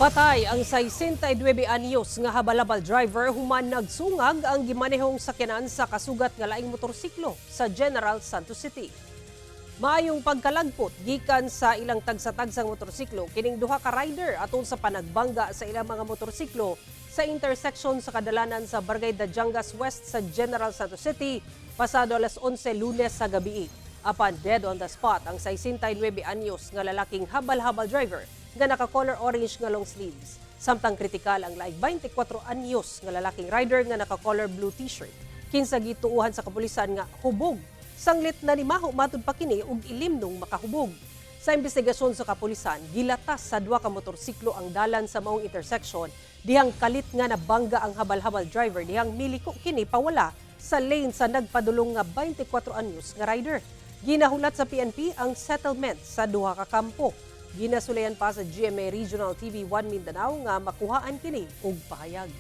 Patay ang 69 anyos nga habal-habal driver human nagsungag ang gimanehong sakyanan sa kasugat nga laing motorsiklo sa General Santos City. Maayong pagkalagpot gikan sa ilang tagsa-tagsang motorsiklo kining duha ka rider atol sa panagbangga sa ilang mga motorsiklo sa intersection sa kadalanan sa Barangay Dajangas West sa General Santos City pasado alas 11 Lunes sa gabi. Apan dead on the spot ang 69 anyos nga lalaking habal-habal driver nga naka-color orange nga long sleeves. Samtang kritikal ang laing 24 anyos nga lalaking rider nga naka-color blue t-shirt. Kinsa gituuhan sa kapulisan nga hubog. Sanglit na ni maho matud pa kini og ilim nung makahubog. Sa investigasyon sa kapulisan, gilatas sa duha ka motorsiklo ang dalan sa maong intersection dihang kalit nga nabangga ang habal-habal driver dihang miliko kini pawala sa lane sa nagpadulong nga 24 anyos nga rider. Ginahulat sa PNP ang settlement sa duha ka kampo. Ginasulayan pa sa GMA Regional TV 1 Mindanao nga makuhaan kini og pahayag.